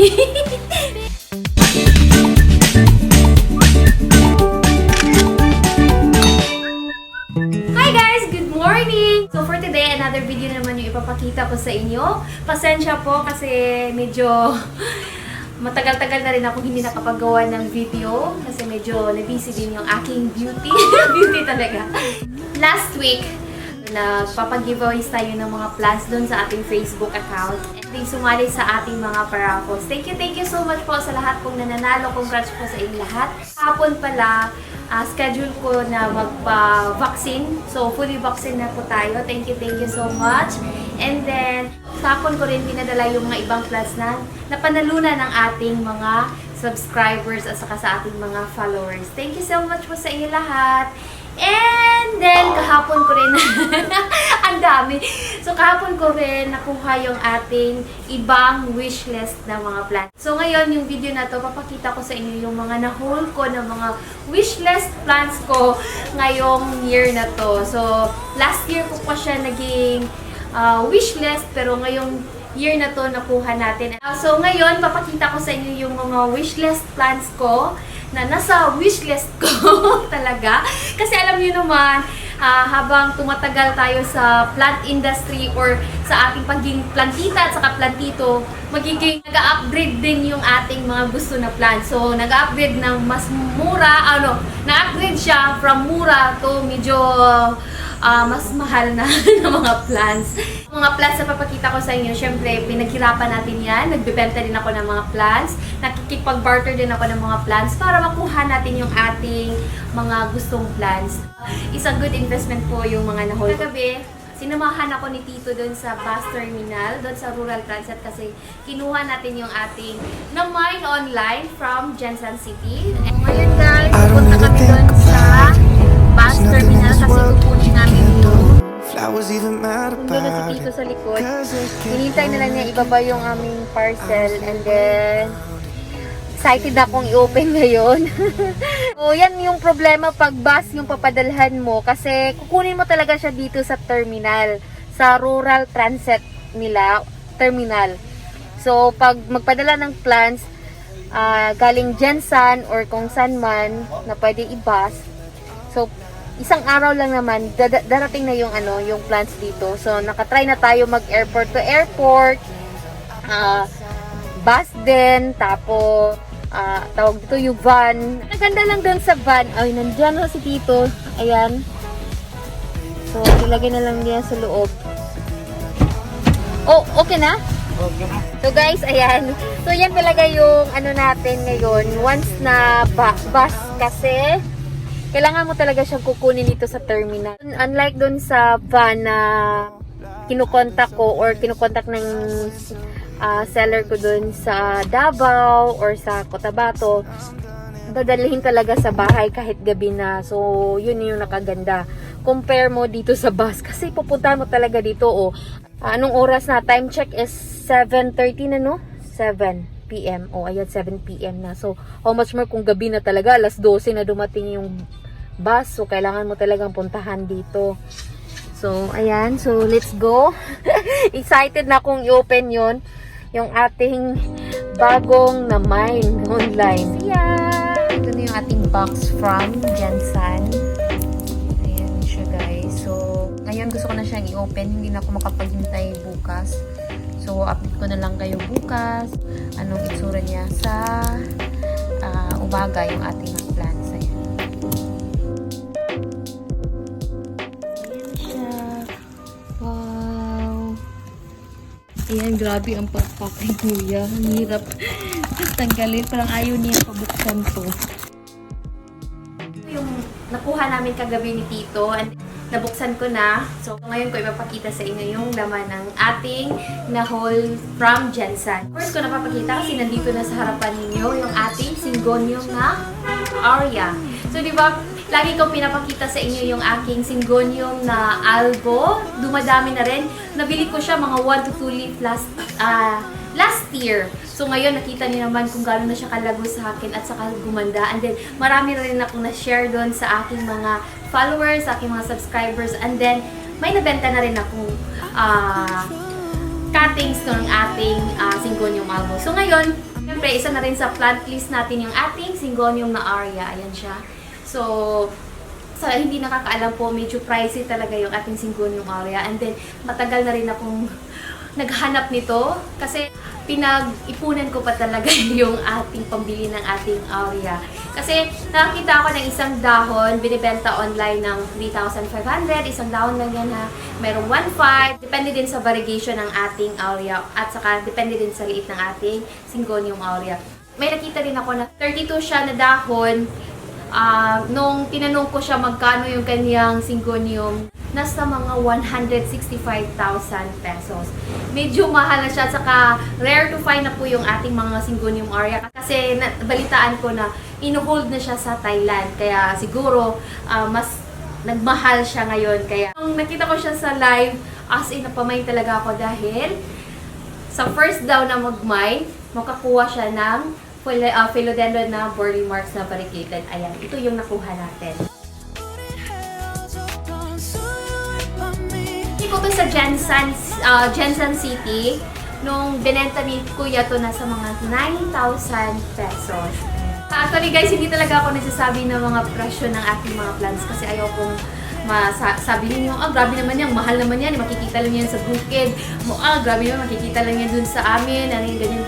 Hi guys! Good morning! So for today, another video naman yung ipapakita ko sa inyo. Pasensya po kasi medyo matagal-tagal na rin ako hindi nakapagawa ng video kasi medyo na-busy din yung aking beauty. Beauty talaga. Last week, nagpapag-giveaways tayo ng mga plans doon sa ating Facebook account. And din sumali sa ating mga paraffles. Thank you so much po sa lahat pong nananalo. Congrats po sa inyong lahat. Hapon pala, schedule ko na magpa-vaccine. So, fully vaccine na po tayo. Thank you so much. And then, hapon ko rin pinadala yung mga ibang plans na napanalunan ng ating mga subscribers at saka sa ating mga followers. Thank you so much po sa inyo lahat. And then, kahapon ko rin, ang dami. So, kahapon ko rin nakuha yung ating ibang wishlist na mga plans. So, ngayon, yung video na to, papakita ko sa inyo yung mga na-haul ko ng mga wishlist plans ko ngayong year na to. So, last year ko pa siya naging wishlist, pero ngayong year na to nakuha natin. So, ngayon, papakita ko sa inyo yung mga wishlist plans ko na nasa wishlist ko talaga. Kasi alam niyo naman, habang tumatagal tayo sa plant industry or sa ating pagiging plantita at saka plantito, magiging nag-upgrade din yung ating mga gusto na plant. So, nag-upgrade ng mas mura, na-upgrade siya from mura to medyo mas mahal na ng mga plants. Mga plants na papakita ko sa inyo, syempre, pinaghirapan natin yan. Nagbebenta din ako ng mga plants. Nakikipag-barter din ako ng mga plants para makuha natin yung ating mga gustong plants. Isang good investment po yung mga na-haul. Kagabi, sinamahan ako ni Tito doon sa bus terminal, doon sa Rural Transit kasi kinuha natin yung ating na-mine online from Jensen City. And ngayon guys, pupunta kami doon sa bus terminal kasi kukunin namin yung nandun na si Tito sa likod. Hinintay na lang niya ibaba yung aming parcel and then excited akong i-open ngayon. So, yan yung problema pag bus yung papadalhan mo kasi kukunin mo talaga siya dito sa terminal, sa Rural Transit nila, terminal. So, pag magpadala ng plants, galing Jensen or kung saan man na pwede i-bus, so, isang araw lang naman, darating na yung yung plants dito. So, nakatry na tayo mag-airport to airport, bus din, tapos, tawag dito yung van. Naganda lang doon sa van. Ay, nandiyan na si Tito. Ayan. So, ilagay na lang niya sa loob. Oh, okay na? Okay. So, guys, ayan. So, yan talaga yung natin ngayon. Once na bus kasi, kailangan mo talaga siyang kukunin dito sa terminal. Unlike doon sa van na kinukontak ko or kinukontak ng seller ko doon sa Davao or sa Cotabato, dadalhin talaga sa bahay kahit gabi na. So, yun yung nakaganda. Compare mo dito sa bus kasi pupunta mo talaga dito. Anong oras na? Time check is 7:30 na, no? 7 p.m. Ayan, 7 p.m. na. So, how much more kung gabi na talaga, alas 12 na dumating yung bus. So, kailangan mo talagang puntahan dito. So, ayan. So, let's go. Excited na akong i-open yon yung ating bagong na mine online. Yeah! Ito na yung ating box from Jensen. Ayan siya, guys. So, ngayon gusto ko na siyang i-open. Hindi na ako makapaghintay bukas. So, update ko na lang kayo bukas. Anong itsura niya sa umaga yung ating mga plants. Ayan. Ayan siya. Wow. Ayan, grabe ang pagpak ni Kuya. Ang hirap tanggalin. Parang ayaw niya pabuksan to. Yung nakuha namin kagabi ni Tito. And nabuksan ko na. So, ngayon ko ipapakita sa inyo yung laman ng ating na-haul from Jensen. First ko napapakita kasi nandito na sa harapan ninyo yung ating Syngonium na Aria. So, di ba, lagi ko pinapakita sa inyo yung aking Syngonium na albo. Dumadami na rin. Nabili ko siya mga 1 to 2 leaf last year. So, ngayon, nakita niyo naman kung gaano na siya kalago sa akin at saka gumanda. And then, marami na rin akong na-share doon sa aking mga followers, sa aking mga subscribers. And then, may nabenta na rin akong cuttings ng ating Syngonium albo. So, ngayon, Siyempre, isa na rin sa plant list natin yung ating Syngonium na Aria. Ayan siya. So, sa hindi nakakaalam po, medyo pricey talaga yung ating Syngonium Aria. And then, matagal na rin akong naghanap nito kasi pinag-ipunan ko pa talaga yung ating pambili ng ating Aria. Kasi nakakita ako ng isang dahon, binibenta online ng 3,500, isang dahon lang yan ha, mayroong 1,500, depende din sa variegation ng ating Aria at saka depende din sa liit ng ating Syngonium Aria. May nakita rin ako na 32 siya na dahon. Nung tinanong ko siya magkano yung kanyang Syngonium, nasa mga 165,000 pesos. Medyo mahal na siya, saka rare to find na po yung ating mga Syngonium Aria kasi balitaan ko na ino-hold na siya sa Thailand, kaya siguro mas nagmahal siya ngayon. Kaya nung nakita ko siya sa live, as in napamine talaga ako dahil sa first daw na mag-mine, makakuha siya ng philodendron na burley marks na variegated. Ayan, ito yung nakuha natin. Hindi ko to sa Jensen City. Nung binenta ni Kuya to nasa mga 9,000 pesos. Actually guys, hindi talaga ako nagsasabi ng mga presyo ng ating mga plants kasi ayaw kong sabi ninyo, grabe naman yan, mahal naman yan, makikita lang yan sa bukid. Grabe naman, makikita lang yan dun sa amin, ganyan.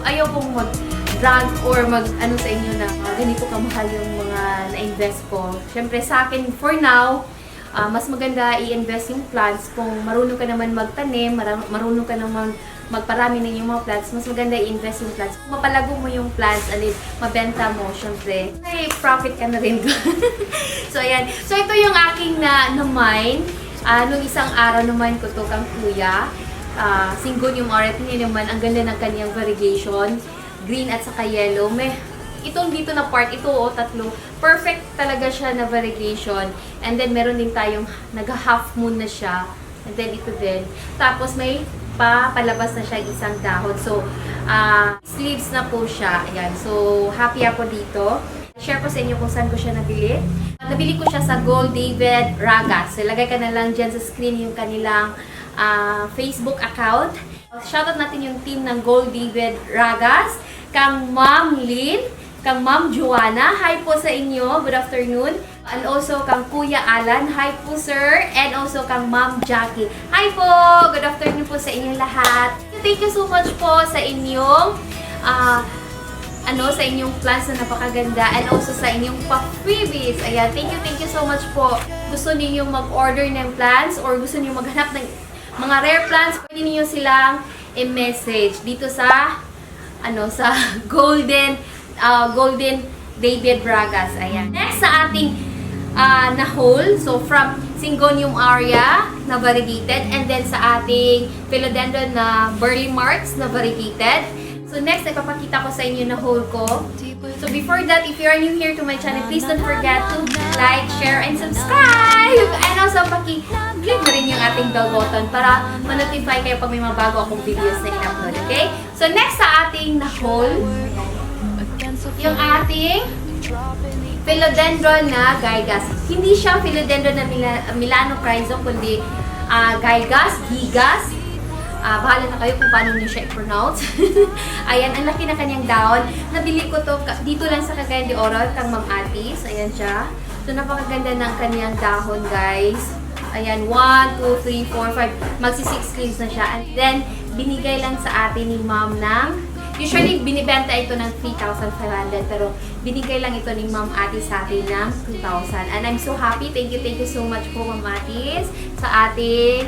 Ayaw kong mag-drag or mag-ano sa inyo na ganito kamahal yung mga na-invest ko. Siyempre sa akin, for now, mas maganda i-invest yung plants kung marunong ka naman magtanim, marunong ka naman magparami ng yung mga plants, mas maganda i-invest yung plants. Kung mapalago mo yung plants, mabenta mo, syempre, may profit ka na rin doon. So, ayan. So, ito yung aking na-mine. Nung isang araw naman ko to kang Kuya. Syngonium Aria, tingnan naman, ang ganda ng kanyang variegation. Green at saka yellow. Itong dito na part, ito tatlo. Perfect talaga siya na variegation. And then, meron din tayong nag-half moon na siya. And then, ito din. Tapos, may palabas na siya isang dahon. So, sleeves na po siya. Ayan. So, happy ako dito. Share ko sa inyo kung saan ko siya nabili. Nabili ko siya sa Gold David Ragas. So, lagay ka na lang dyan sa screen yung kanilang Facebook account. Shoutout natin yung team ng Gold David Ragas. Kang Ma'am Lynn, kang Ma'am Joanna, hi po sa inyo, good afternoon. And also kang Kuya Alan, hi po sir. And also kang Ma'am Jackie, hi po, good afternoon po sa inyong lahat. Thank you so much po sa inyong sa inyong plants na napakaganda and also sa inyong pa-freebies. Ayan, thank you so much po. Gusto niyo mag-order ng plants or gusto niyo maghanap ng mga rare plants, pwede niyo silang i-message dito sa sa Golden David Bragas. Ayan. Next sa ating na-whole, so from Syngonium Aria na variegated and then sa ating philodendron na burley marks na variegated. So next, ipapakita ko sa inyo na whole ko. So before that, if you are new here to my channel, please don't forget to like, share, and subscribe! And also, paki-click na rin yung ating bell button para ma-notify kayo pag may mga bago akong videos na in-upload, okay? So next sa ating na-whole, yung ating philodendron na Gigas. Hindi siya philodendron na Milano Chrysum, kundi Gigas, Gigas. Bahala na kayo kung paano niyo siya i-pronounce. Ayan, ang laki na kanyang dahon. Nabili ko to dito lang sa Cagayan de Oro, kang Ma'am Atis. Ayan siya. So, napakaganda ng kanyang dahon, guys. Ayan, 1, 2, 3, 4, 5. Magsi-6 leaves na siya. And then, binigay lang sa atin ni Ma'am ng, usually, binibenta ito ng 3,500. Pero, binigay lang ito ni Ma'am Atis sa atin ng 2,000. And I'm so happy. Thank you so much po, Ma'am Atis, sa ating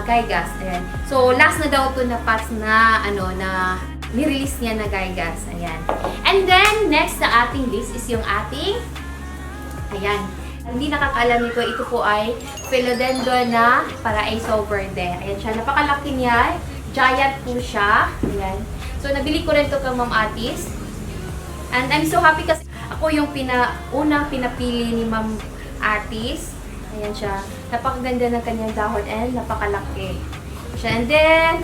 Gigas. Ayan. So, last na daw ito na patch na, na nirelease niya na Gigas. Ayan. And then, next sa ating list is yung ating, ayan. Hindi nakakaalam nito, ito po ay philodendron na Paraiso Verde. Ayan siya. Napakalaki niya. Giant po siya. Ayan. So, nabili ko rin ito kay Ma'am Atis. And I'm so happy kasi ako yung unang pinapili ni Ma'am Atis. Ayan siya. Napakaganda ng kanyang dahon and napakalaki siya. And then,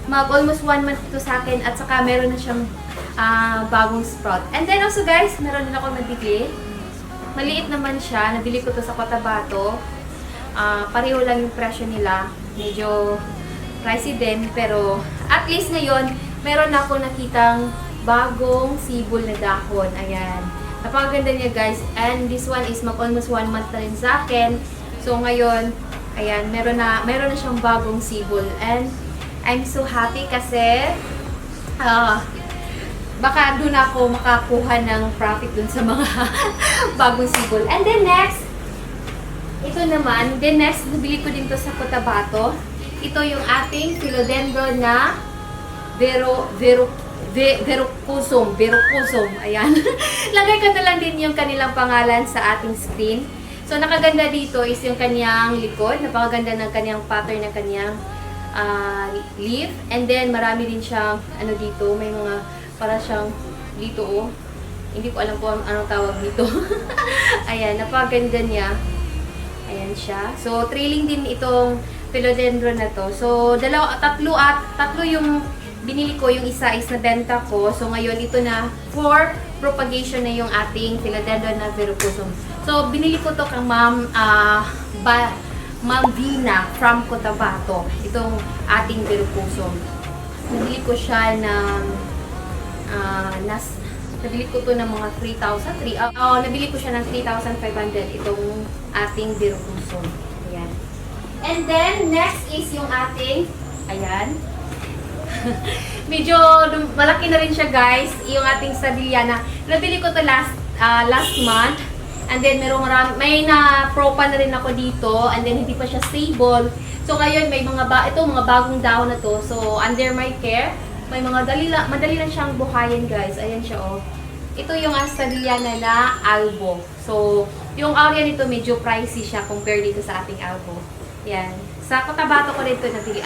almost 1 month ito sa akin at saka meron na siyang bagong sprout. And then also guys, meron din ako nabili. Maliit naman siya. Nabili ko to sa Cotabato. Pareho lang yung presyo nila. Medyo pricey din. Pero at least ngayon, meron ako nakitang bagong sibol na dahon. Ayan. Napakaganda niya guys. And this one is almost 1 month na rin sa akin. So ngayon, ayan, meron na siyang bagong sibol. And I'm so happy kasi baka doon ako makakuha ng profit dun sa mga bagong sibol. And then next, ito naman, nabili ko din to sa Cotabato. Ito yung ating philodendron na verrucosum. Ayan. Lagay ko na lang din yung kanilang pangalan sa ating screen. So, nakaganda dito is yung kanyang likod. Napakaganda ng kanyang pattern ng kanyang leaf. And then, marami din siyang, dito, may mga, para siyang dito, oh. Hindi ko alam kung anong tawag dito. Ayan, napakaganda niya. Ayan siya. So, trailing din itong philodendron na to. So, tatlo yung binili ko. Yung isa is nabenta ko. So, ngayon ito na for propagation na yung ating philodendron na verrucosum. So, binili ko to kang Ma'am Vina from Cotabato. Itong ating verrucosum. Nabili ko siya ng nabili ko to ng mga 3,000. Nabili ko siya ng 3,500 itong ating verrucosum. Ayan. And then, next is yung ating, ayan. Medyo malaki na rin siya guys, yung ating sadiliana. Nabili ko to last month. And then, may na-propa na rin ako dito. And then, hindi pa siya stable. So, ngayon, may mga bagong dahon na to. So, under my care, may mga madali lang siyang buhayin guys. Ayan siya oh. Ito yung Astadiana na albo. So, yung area nito medyo pricey siya compare dito sa ating albo. Yan. Sa Cotabato ko rin ito nabili.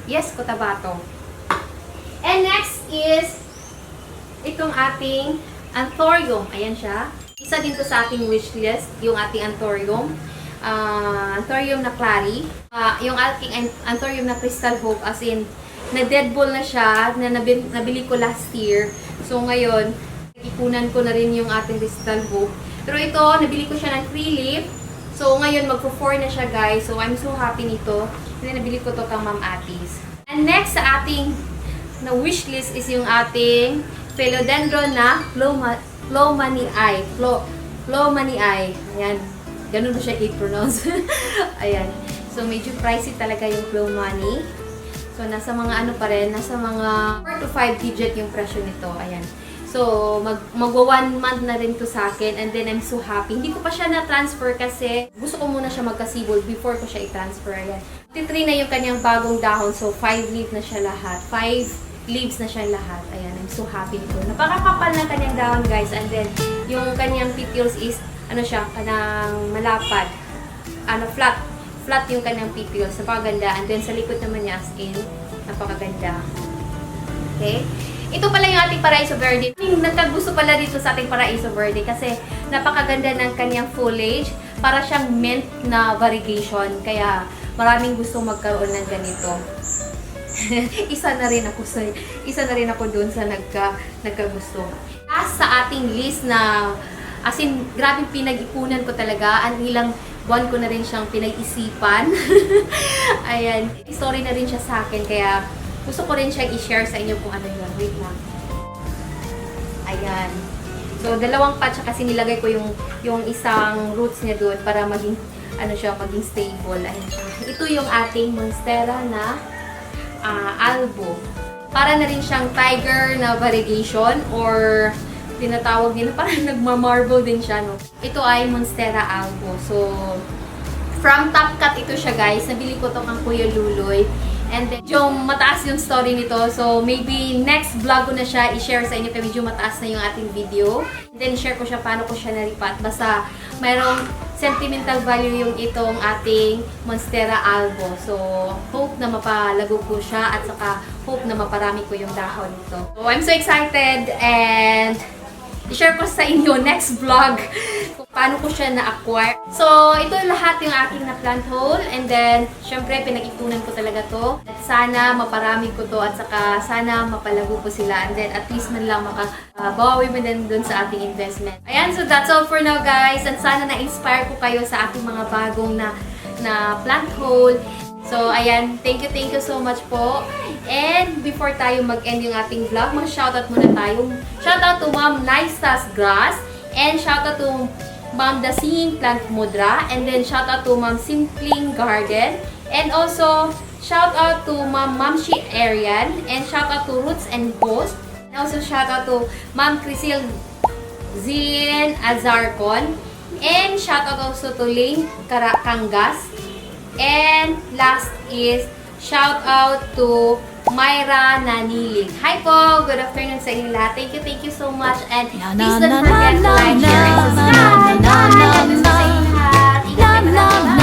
Yes, Cotabato. And next is itong ating anthurium. Ayan siya. Isa din to sa ating wishlist, yung ating anthurium. Anthurium na clary. Yung ating anthurium na crystal hope, as in, na-dead ball na siya, na nabili ko last year. So, ngayon, ipunan ko na rin yung ating crystal hope. Pero ito, nabili ko siya ng 3 leaf. So, ngayon, magpo-4 na siya, guys. So, I'm so happy nito. Kasi nabili ko to kang Ma'am Atis. And next sa ating na wishlist is yung ating philodendron na Plomanii. Plomanii. Ayan. Ganun ba siya i-pronounce? Ayan. So, medyo pricey talaga yung Plomanii. So, nasa mga nasa mga 4 to 5 digit yung presyo nito. Ayan. So, magwa 1 month na rin to sa akin. And then, I'm so happy. Hindi ko pa siya na-transfer kasi gusto ko muna siya magkasibol before ko siya i-transfer. Ayan. 3 na yung kanyang bagong dahon. So, 5 leaves na siya lahat. 5 leaves na siya lahat. Ayan. I'm so happy nito. Napakakapal ng kanyang dahon, guys. And then, yung kanyang petioles is, kanang malapad. Flat. Flat yung kanyang petioles. Napakaganda. And then, sa likod naman niya, as in, napakaganda. Okay? Ito pala yung ating Paraiso Verde. Nagkagusto pala dito sa ating Paraiso Verde kasi napakaganda ng kanyang foliage. Para siyang mint na variegation. Kaya, maraming gusto magkaroon ng ganito. Isa na rin ako dun sa nagkagusto. As sa ating list na, as in, grabe pinag-ipunan ko talaga. Ang ilang buwan ko na rin siyang pinag-isipan. Ayan. Story na rin siya sa akin. Kaya, gusto ko rin siyang i-share sa inyo kung ano yun. Wait lang. Ayan. So, 2 patch kasi nilagay ko yung isang roots niya doon para maging, maging stable. Ayan siya. Ito yung ating monstera na albo. Para na rin siyang tiger na variegation or tinatawag nila, parang nagma-marble din siya, no? Ito ay Monstera albo. So, from Top Cut ito siya, guys. Nabili ko to kang Kuya Luloy. And then, yung mataas yung story nito. So, maybe next vlog ko na siya i-share sa inyo kaya medyo mataas na yung ating video. And then, share ko siya paano ko siya naripat. Basta, mayroong sentimental value yung itong ating Monstera albo. So, hope na mapalago ko siya at saka hope na maparami ko yung dahon nito. So, I'm so excited and i-share ko sa inyo next vlog kung paano ko siya na-acquire. So, ito lahat yung aking na-plant hole. And then, syempre, pinag-ipunan ko talaga to. At sana maparami ko to at saka sana mapalago ko sila. And then, at least man lang makabawi mo din dun sa ating investment. Ayan, so that's all for now, guys. And sana na-inspire ko kayo sa aking mga bagong na plant hole. So, ayan, thank you so much po. And before tayo mag-end yung ating vlog, mag-shoutout muna tayo. Shoutout to Ma'am Naistas Grass, and shoutout to Ma'am The Singing Plant Mudra, and then shoutout to Ma'am Simpling Garden, and also shoutout to Ma'am Mamshi Arian, and shoutout to Roots and Post, and also shoutout to Ma'am Crisil Zin Azarcon, and shoutout also to Lane Kangas. And last is shout out to Myra Nanilig. Hi po! Good afternoon sa inyo lahat. Thank you so much. And please don't forget to like, share, and subscribe. Bye! God bless sa inyo lahat. Ingat kayo lahat.